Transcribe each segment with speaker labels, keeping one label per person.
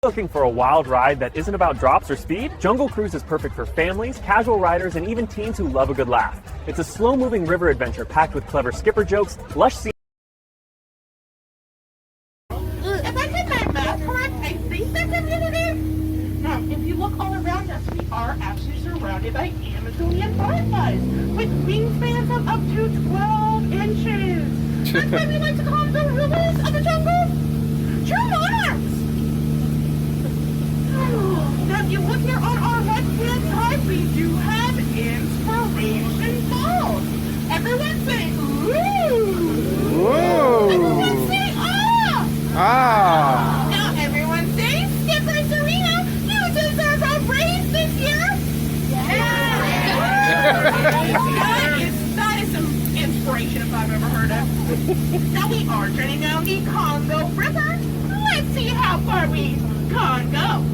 Speaker 1: Looking for a wild ride that isn't about drops or speed? Jungle Cruise is perfect for families, casual riders, and even teens who love a good laugh. It's a slow-moving river adventure packed with clever skipper jokes, lush scenery.
Speaker 2: If I did my math correct, I think that's the end of it. Now, if you look all around us, we are actually surrounded by Amazonian fireflies with wingspans of up to 12 inches. That's why we like to call them the rulers of the jungle. True monarchs! Now, if you look here on our left-hand side, we do have inspiration balls. Everyone say, ooh!
Speaker 3: Whoa!
Speaker 2: Everyone say, ah!
Speaker 3: Ah!
Speaker 2: Now, everyone say, Skipper Serena, you deserve a raise this year! That is some inspiration if I've ever heard it. Now, we are turning down the Congo River. Let's see how far we can go.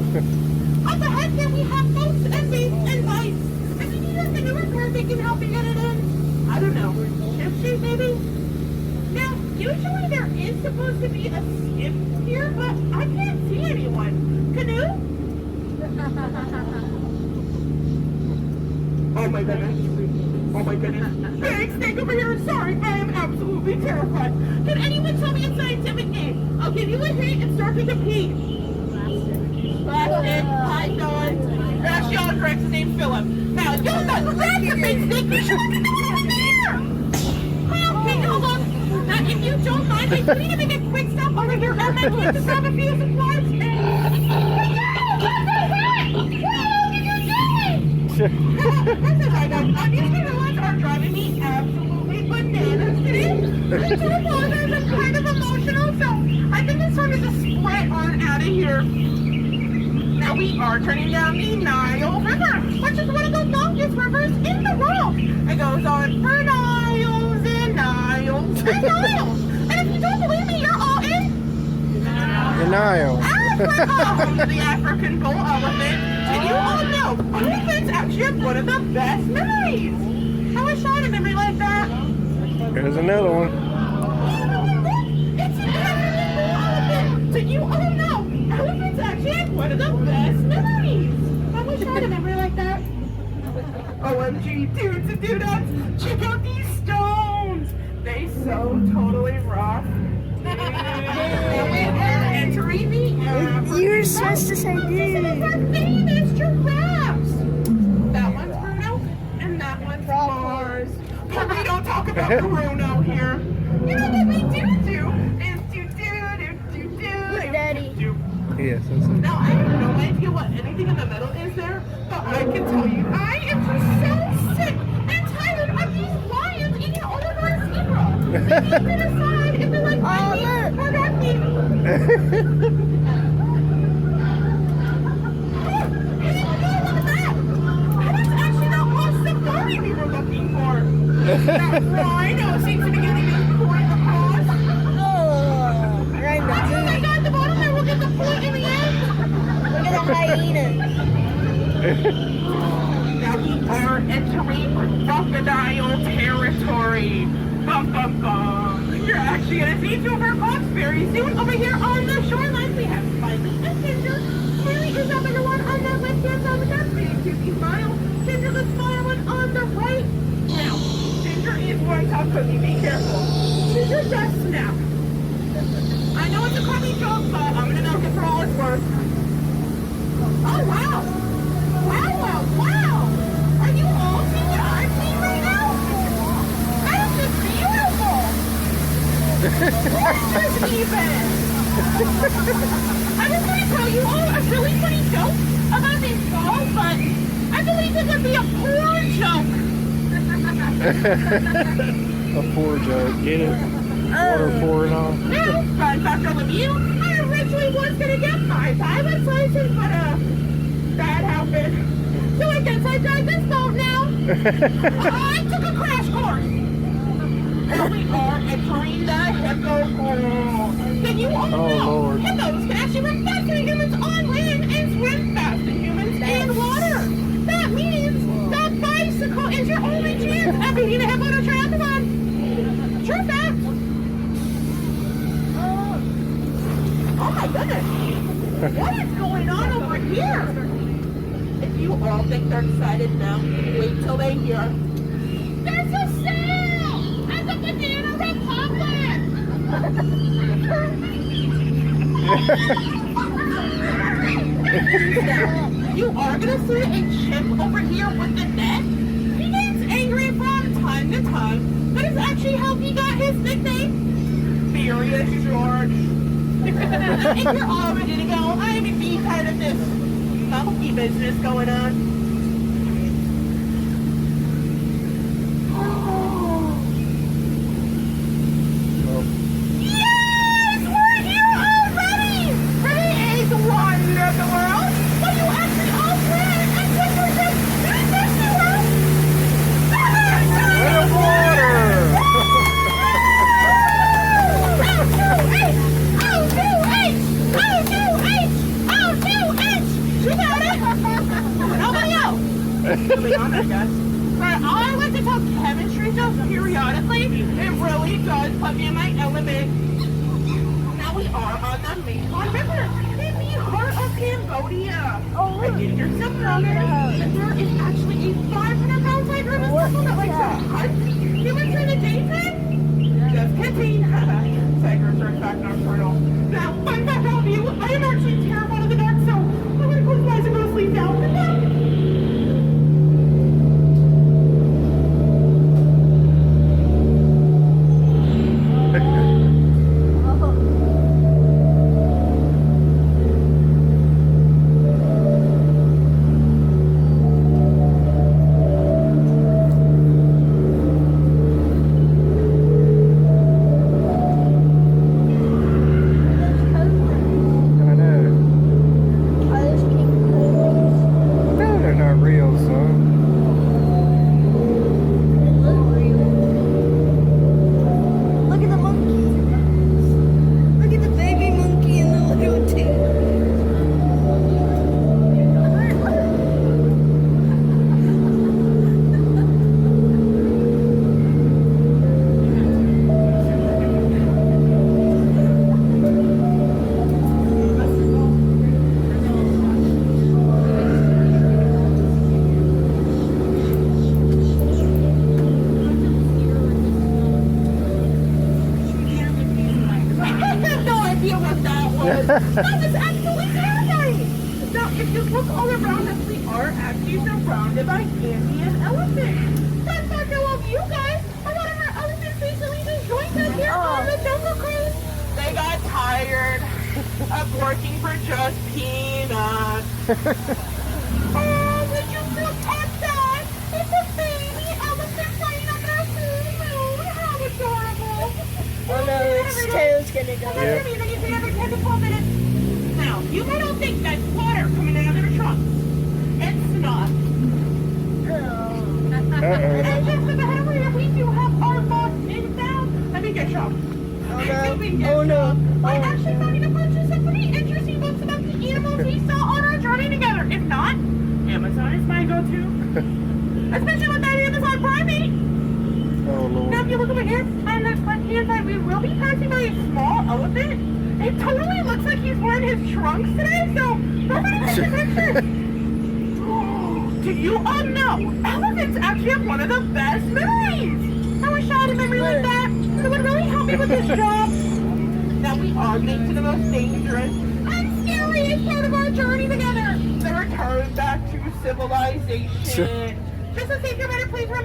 Speaker 2: Up ahead there we have boats and baits and lights. If you need a manure car, they can help you get it in. I don't know, ship shape maybe? Now, usually there is supposed to be a skip here, but I can't see anyone. Canoe? Oh my goodness. Oh my goodness. Big snake over here. Sorry, I am absolutely terrified. Can anyone tell me a scientific name? I'll give you a hint and start with a P. Plastic, python. Actually, all correct. His name's Philip. Now, you know that's a big snake. You should look at the one there. Okay, hold on. Now, if you don't mind, I need to make a quick stop over here and then get to grab a few supplies. What the heck? What did you do? These little ones are driving me absolutely bananas today. I do apologize. I'm kind of emotional, so I think it's time to just split on out of here. Now we are turning down the Nile River, which is one of the longest rivers in the world. It goes on for miles and miles and miles. And if you don't believe me, you're all in
Speaker 3: Denial.
Speaker 2: Africa, the African bull elephant. And you all know, elephants actually have one of the best memories. I wish I had a memory like that.
Speaker 3: Here's another one.
Speaker 2: It's an African bull elephant. So you all know, elephants actually have one of the best memories. I wish I had a memory like that. OMG, dudes and dudettes, check out these stones. They so totally rock. Entering the African.
Speaker 4: You were supposed to say
Speaker 2: Some of
Speaker 4: dude.
Speaker 2: our famous giraffes. That one's Bruno, and that one's Mars. But we don't talk about Bruno here. You know what we do is
Speaker 4: Daddy.
Speaker 3: Yes, that's it.
Speaker 2: Now, I have no idea what anything in the middle is there, but I can tell you, I am just so sick and tired of these lions eating all of our zebra. They keep it aside and they're like,
Speaker 4: Oh, look.
Speaker 2: hurt me. We were looking for. That rhino seems to be getting his point across.
Speaker 4: Oh, right
Speaker 2: That's what I
Speaker 4: now.
Speaker 2: got at the bottom there. We'll get the point in the end.
Speaker 4: Look at the hyena.
Speaker 2: Now we are entering crocodile territory. Bum, bum, bum. You're actually going to see two of our clocks very soon. Over here on the shoreline, we have Smiley and Ginger. Smiley is up in the one on the left-hand side of the top. Big, cutesy smile. Ginger the smiling on the right. Now, Ginger is going to cookie. Be careful. Ginger does snap. I know it's a crummy joke, but I'm going to milk it for all it's worth. Oh, wow. Wow, wow, wow. Are you all seeing what I'm seeing right now? That is just beautiful. Gorgeous even. I was going to tell you all a really funny joke about these balls, but I believe it would be a poor joke.
Speaker 3: A poor joke. Get it? Water pouring off.
Speaker 2: Now, fun fact on the view, I originally was going to get my pilot's license, but that happened. So I guess I drive this boat now. I took a crash course. Now we are entering the hippo pool. Did you all know
Speaker 3: Lord.
Speaker 2: hippos can actually run faster than humans on land and swim faster than humans in water? That means the bicycle is your only chance at beating a hippo in a triathlon. True fact. Oh my goodness. What is going on over here? If you all think they're excited now, wait till they hear. There's a sale at the Banana Republic! You are gonna see a chimp over here with the net. He gets angry from time to time. That is actually how he got his nickname. Furious George. If you're all ready to go, I would be part of this monkey business going on. Yes! We're here already! Today is Wonder of the World! But you actually all plan and put yourself in this world!
Speaker 3: Out of water!
Speaker 2: Nobody else. Moving on, I guess. But I like to talk chemistry stuff periodically. It really does put me in my element. Now we are on the Mekong River, in the heart of Cambodia.
Speaker 4: Oh,
Speaker 2: And in your submarine, there is actually a 500-pound tiger in the circle that likes to hunt humans in the daytime. Just kidding. Tigers are in fact nocturnal. Now, fun fact about you, I am actually terrified of the dark, so I'm going to close my eyes and go to sleep now. Good night.
Speaker 3: I know.
Speaker 4: are those pink balls?
Speaker 3: No, they're not real, son.
Speaker 4: They look real. Look at the monkey. Look at the baby monkey and the little two.
Speaker 2: I have no idea what that was. That was absolutely terrifying. Now, if you look all around us, we are actually surrounded by Andean elephants. Fun fact of you guys, a lot of our elephants recently just joined us here on the jungle cruise. They got tired of working for just peanuts. Oh, would you look at that? It's a baby elephant playing on their full moon. How adorable.
Speaker 4: Oh no, its tail's gonna go.
Speaker 2: Well, that's gonna be for another 10 to 12 minutes. Now, you might all think that's water coming out of their trunks. It's not.
Speaker 3: Uh-oh.
Speaker 2: And just at the head of here, we do have our boss inbound. Let me get you.
Speaker 4: Oh no.
Speaker 2: I actually found a bunch of some pretty interesting books about the animals we saw on our journey together. If not, Amazon is my go-to. Especially with that Amazon primate.
Speaker 3: Oh, Lord.
Speaker 2: Now, if you look over here, on the left-hand side, we will be passing by a small elephant. It totally looks like he's wearing his trunks today, so nobody take a picture. Do you all know, elephants actually have one of the best memories? I wish I had a memory like that. It would really help me with this job. Now, we are getting to the most dangerous and scariest part of our journey together. The return back to civilization. Just to think about a place where